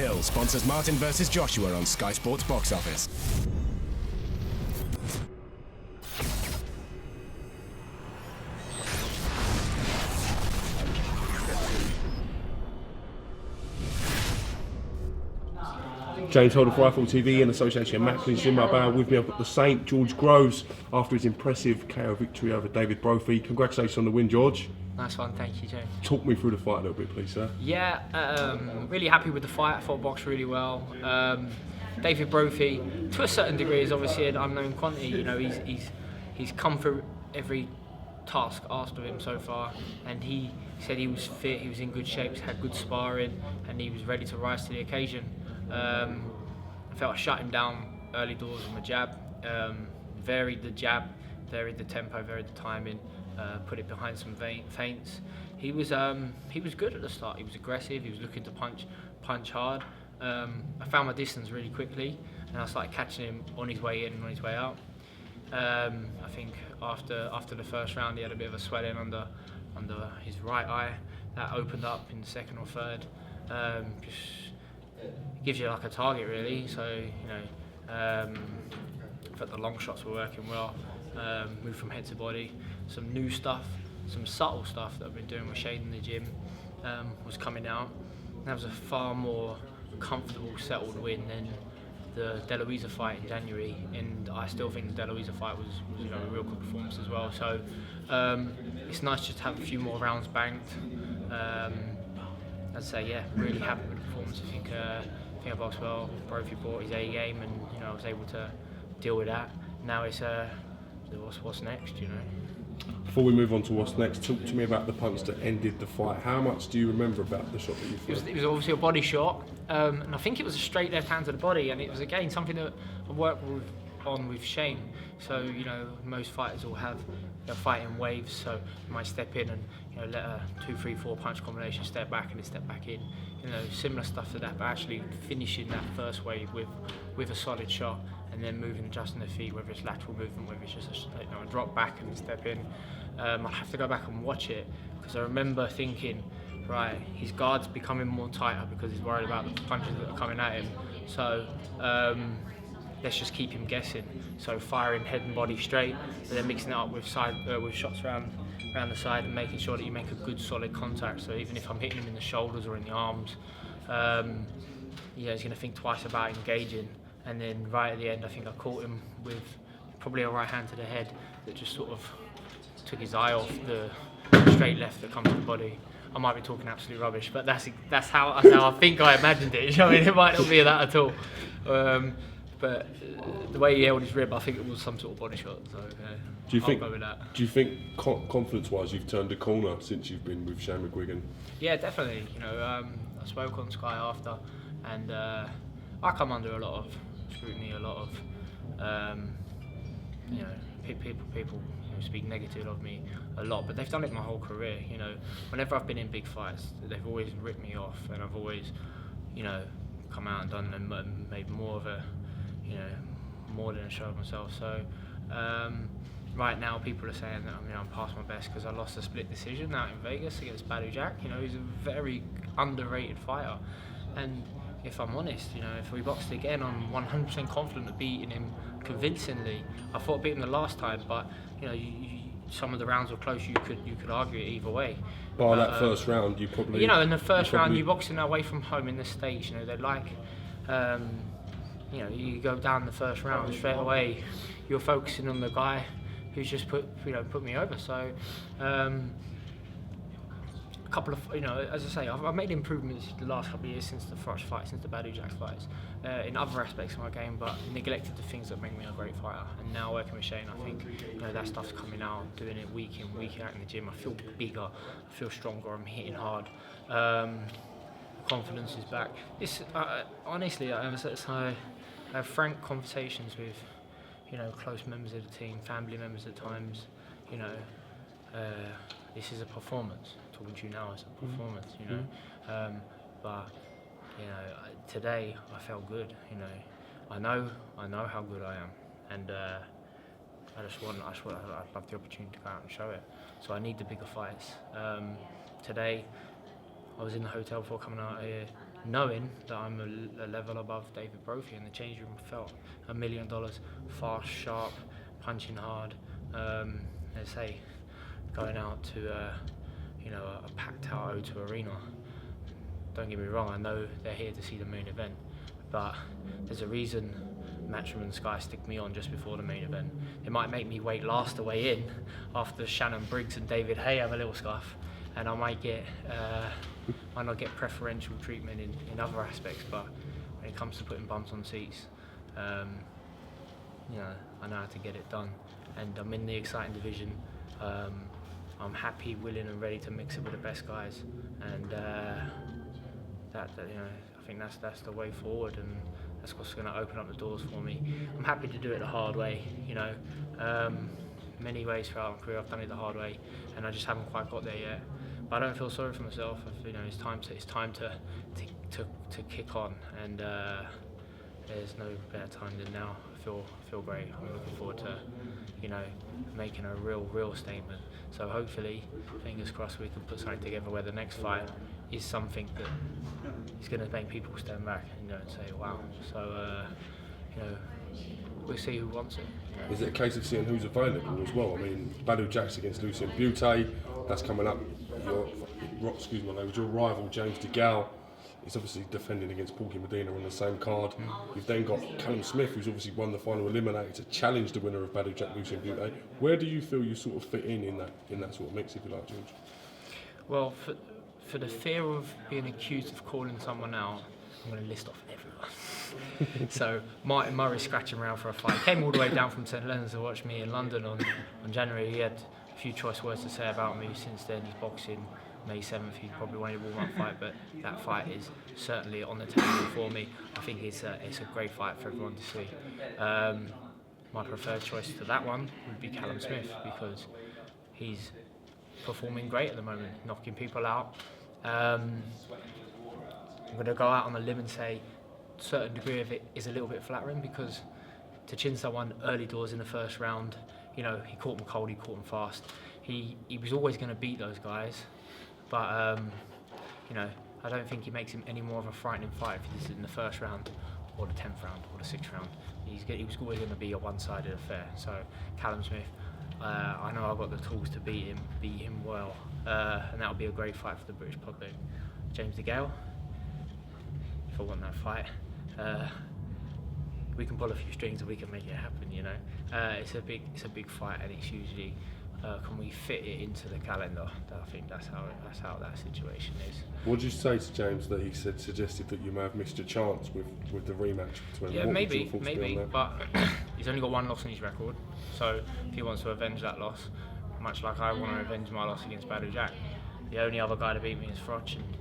Hill sponsors Martin vs Joshua on Sky Sports Box Office. James Holder for Rifle TV in association with Macklin's in my band. With me I've got the Saint, George Groves, after his impressive KO victory over David Brophy. Congratulations on the win, George. Nice one, thank you, James. Talk me through the fight a little bit, please, sir. Yeah, really happy with the fight. I thought boxed really well. David Brophy, to a certain degree, is obviously an unknown quantity. You know, he's come through every task asked of him so far, and he said he was fit, he was in good shape, had good sparring, and he was ready to rise to the occasion. I felt I shut him down early doors with my jab, varied the jab, varied the tempo, varied the timing, put it behind some feints. He was good at the start. He was aggressive. He was looking to punch hard. I found my distance really quickly, and I started catching him on his way in and on his way out. I think after the first round, he had a bit of a swelling under his right eye. That opened up in the second or third. Just gives you like a target really. So you know, I thought the long shots were working well. Moved from head to body. Some new stuff, some subtle stuff that I've been doing with Shane in the gym was coming out. And that was a far more comfortable, settled win than the DeLuisa fight in January, and I still think the DeLuisa fight was you know, a real good performance as well. So it's nice just to have a few more rounds banked. I'd say, yeah, really happy with the performance. I think I boxed well. Brophy brought his A game, and you know, I was able to deal with that. Now it's what's next, you know. Before we move on to what's next, talk to me about the punch that ended the fight. How much do you remember about the shot that you threw? It was obviously a body shot, and I think it was a straight left hand to the body, and it was again something that I worked on with Shane. So you know, most fighters will have their fight in waves, so you might step in and you know, let a 2, 3, 4 punch combination step back and then step back in. You know, similar stuff to that, but actually finishing that first wave with a solid shot, and then moving, adjusting the feet, whether it's lateral movement, whether it's just a drop back and step in. I'll have to go back and watch it, because I remember thinking, right, his guard's becoming more tighter because he's worried about the punches that are coming at him. So let's just keep him guessing. So firing head and body straight, but then mixing it up with shots around the side and making sure that you make a good solid contact. So even if I'm hitting him in the shoulders or in the arms, yeah, he's going to think twice about engaging. And then right at the end, I think I caught him with probably a right hand to the head that just sort of took his eye off the straight left that comes to the body. I might be talking absolute rubbish, but that's how I think I imagined it. You know, I mean, it might not be that at all. But the way he held his rib, I think it was some sort of body shot. So I'll go with that. Do you think confidence-wise you've turned a corner since you've been with Shane McGuigan? Yeah, definitely. You know, I spoke on Sky after, and I come under a lot of scrutiny, a lot of you know, people you know, speak negative of me a lot, but they've done it my whole career. You know, whenever I've been in big fights, they've always ripped me off, and I've always, you know, come out and done and made more of a, you know, more than a show of myself. So right now people are saying that, I mean, I'm past my best because I lost a split decision out in Vegas against Badou. You know, he's a very underrated fighter, and if I'm honest, you know, if we boxed again, I'm 100% confident of beating him convincingly. I thought I beat him the last time, but you know, some of the rounds were close. You could argue it either way. By that first round, you probably. You know, in the first round, you're boxing away from home in the States. You know, they're like, you know, you go down the first round straight away. You're focusing on the guy who's just put me over. So. Couple of, you know, as I say, I've made improvements the last couple of years since the Froch fight, since the Badou fights, in other aspects of my game, but neglected the things that make me a great fighter. And now working with Shane, I think, you know, that stuff's coming out, doing it week in, week out in the gym. I feel bigger, I feel stronger, I'm hitting hard. Confidence is back. Honestly, I have frank conversations with, you know, close members of the team, family members at times. You know, this is a performance. Talking to you now as a performance, you know. But you know, today I felt good. You know, I know how good I am, and I'd love the opportunity to go out and show it. So I need the bigger fights. Today, I was in the hotel before coming out here. knowing that I'm a level above David Brophy, and the change room felt $1 million, fast, sharp, punching hard. Let's say going out to a packed out O2 arena. Don't get me wrong, I know they're here to see the main event, but there's a reason Matchroom and Sky stick me on just before the main event. It might make me wait last to weigh in after Shannon Briggs and David Hay have a little scuff, and I might not get preferential treatment in other aspects, but when it comes to putting bums on seats, I know how to get it done, and I'm in the exciting division. I'm happy, willing and ready to mix it with the best guys, and I think that's the way forward, and that's what's going to open up the doors for me. I'm happy to do it the hard way, many ways throughout my career I've done it the hard way, and I just haven't quite got there yet. But I don't feel sorry for myself. It's time to kick on, and there's no better time than now. I feel great. I'm looking forward to making a real statement. So hopefully, fingers crossed, we can put something together where the next fight is something that is going to make people stand back and say wow. So we'll see who wants it. Is it a case of seeing who's available as well? I mean, Badou Jack's against Lucien Butte, that's coming up. Your rival James DeGALE is obviously defending against Porky Medina on the same card. You've then got Callum Smith, who's obviously won the final eliminator, to challenge the winner of Badou Jack, Lucien Butte. Where do you feel you sort of fit in that sort of mix, if you like, George? Well, for the fear of being accused of calling someone out, I'm going to list off everyone. So Martin Murray scratching around for a fight. Came all the way down from St Leonard's to watch me in London on January. He had a few choice words to say about me. Since then, he's boxing. May 7th, he probably wanted a warm-up fight, but that fight is certainly on the table for me. I think it's a great fight for everyone to see. My preferred choice to that one would be Callum Smith, because he's performing great at the moment, knocking people out. I'm going to go out on a limb and say a certain degree of it is a little bit flattering, because to chin someone early doors in the first round, he caught them cold, he caught them fast. He was always going to beat those guys. But I don't think he makes him any more of a frightening fight if he's in the first round or the 10th round or the 6th round. He was always going to be a one-sided affair. So Callum Smith, I know I've got the tools to beat him well, and that'll be a great fight for the British public. James DeGALE, if I want that fight, we can pull a few strings and we can make it happen. It's a big fight, and it's usually. Can we fit it into the calendar? I think that's how that situation is. What did you say to James that he suggested that you may have missed your chance with the rematch between? Yeah, maybe, but he's only got one loss on his record, so if he wants to avenge that loss, much like I want to avenge my loss against Badou Jack, the only other guy to beat me is Froch, and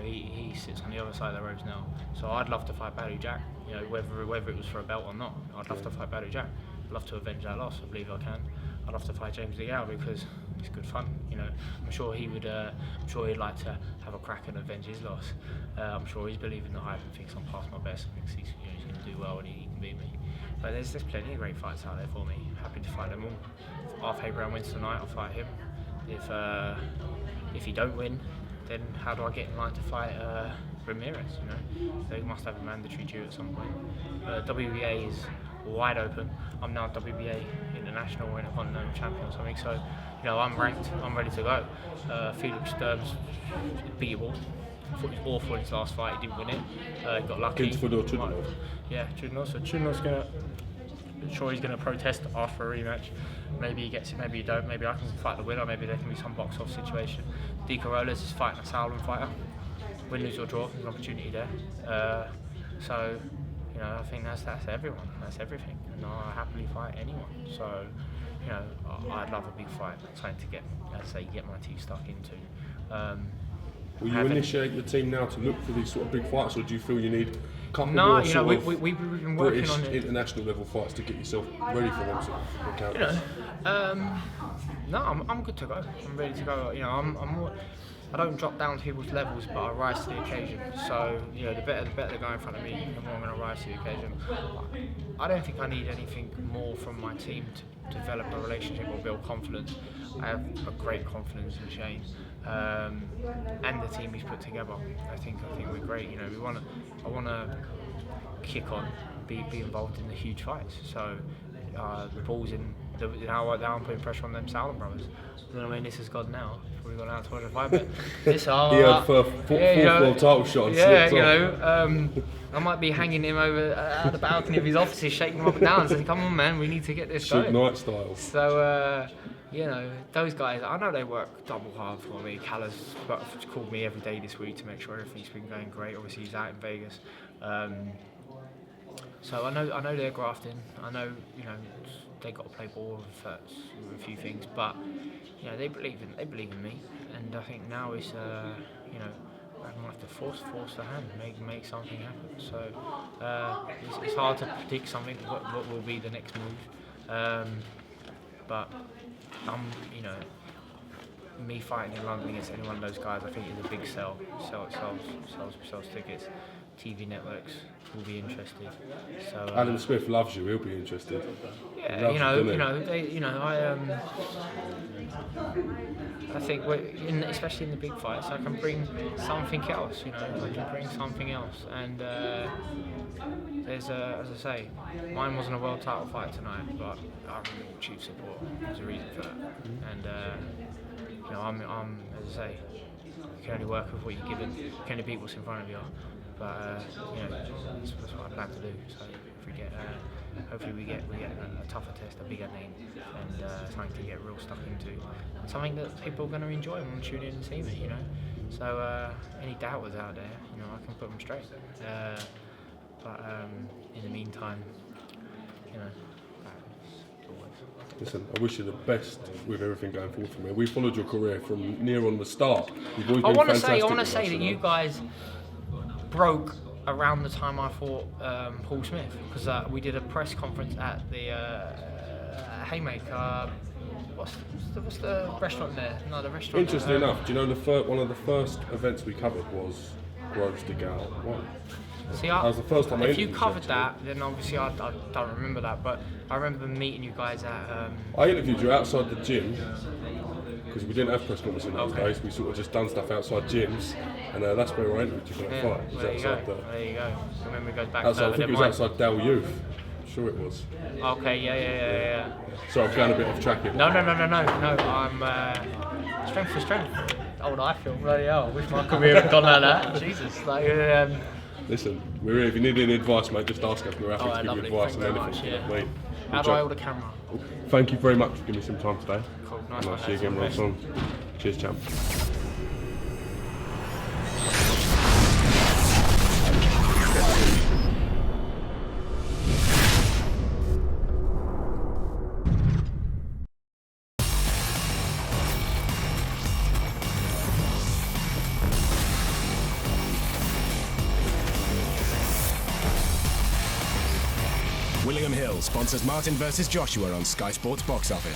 he sits on the other side of the ropes now. So I'd love to fight Badou Jack, whether it was for a belt or not. I'd love to fight Badou Jack. I'd love to avenge that loss. I believe I can. I'd love to fight James DeGALE because it's good fun. I'm sure he would. I'm sure he'd like to have a crack and avenge his loss. I'm sure he's believing the hype and thinks I'm past my best. Thinks he's going to do well and he can beat me. But there's plenty of great fights out there for me. Happy to fight them all. If Abraham wins tonight, I'll fight him. If he don't win, then how do I get in line to fight Ramirez? They must have a mandatory due at some point. WBA is wide open. I'm now WBA international or intercontinental champion or something, so I'm ranked, I'm ready to go. Felix Sturbs beatable. Thought he was awful in his last fight, he didn't win it. He got lucky. Yeah, Chudinov. So Chudinov's he's going to protest after a rematch. Maybe he gets it, maybe he don't. Maybe I can fight the winner, maybe there can be some box-off situation. DeGALE is fighting a Sauerland fighter. Win, lose or draw, there's an opportunity there. I think that's everyone. That's everything. And I happily fight anyone. So, I'd love a big fight, something to get my teeth stuck into. Will you initiate your team now to look for these sort of big fights, or do you feel you need a couple more we've been working British on it. international level fights to get yourself ready for them sort of encounters? No, I'm good to go. I'm ready to go. I don't drop down to people's levels, but I rise to the occasion. So, the better they go in front of me, the more I'm going to rise to the occasion. I don't think I need anything more from my team to develop a relationship or build confidence. I have a great confidence in Shane. and the team he's put together. I think we're great. You know, I want to kick on, be involved in the huge fights. So the ball's in. Now I'm putting pressure on them Callum brothers. You know what I mean? This has gone now. Probably gone out to watch a fight, but this He had fourth world title shot and yeah, slipped you off. know, I might be hanging him over at the balcony of his offices, shaking him up and down, saying, "Come on, man, we need to get this Suge going." Knight style. So, you know, those guys, I know they work double hard for me. Callum's called me every day this week to make sure everything's been going great. Obviously, he's out in Vegas. So I know they're grafting. I know, you know, they got to play ball with a few things, but you know, they believe in me, and I think now it's you know, I'm gonna have to force the hand, make something happen. So it's hard to predict something what will be the next move, but you know, me fighting in London against any one of those guys, I think is a big sell. Sells tickets. TV networks will be interested. So Adam Smith loves you. He'll be interested. Yeah, I think especially in the big fights, I can bring something else. You know, I can bring something else. And there's as I say, mine wasn't a world title fight tonight, but I'm chief support. There's a reason for that. And you know, I'm as I say, you can only work with what you're given. You can only beat what's in front of you. But you know, that's what I plan to do. So if we get, hopefully we get a tougher test, a bigger name, and something to get real stuck into, and something that people are going to enjoy and tune in and see me. You know, so any doubters out there, you know, I can put them straight. But in the meantime, you know. Listen, I wish you the best with everything going forward from here. We followed your career from near on the start. You've always I been want to fantastic say that you guys broke around the time I fought Paul Smith, because we did a press conference at the Haymaker. What's the restaurant there? No, the restaurant. Interestingly enough, do you know one of the first events we covered was GROVES DeGALE 1. See, that was the first time if you covered that, then obviously I don't remember that, but I remember meeting you guys at. I interviewed you outside the gym because we didn't have press conferences in those days. We sort of just done stuff outside gyms, and that's where I interviewed you for that fight. There you go. I remember it goes back. I think it was outside Dale Youth. I'm sure it was. Okay, yeah. So I'm going a bit off track here. No. I'm strength for strength. Old I feel bloody hell. Wish my career had gone like that. Jesus, like. Listen, we're here. If you need any advice, mate, just ask us. We're happy to give you advice on anything. Much, yeah. Mate. How do I hold a camera? Thank you very much for giving me some time today. Cool, nice and one. I'll see you again real soon. Cheers, champ. William Hill sponsors Martin vs Joshua on Sky Sports Box Office.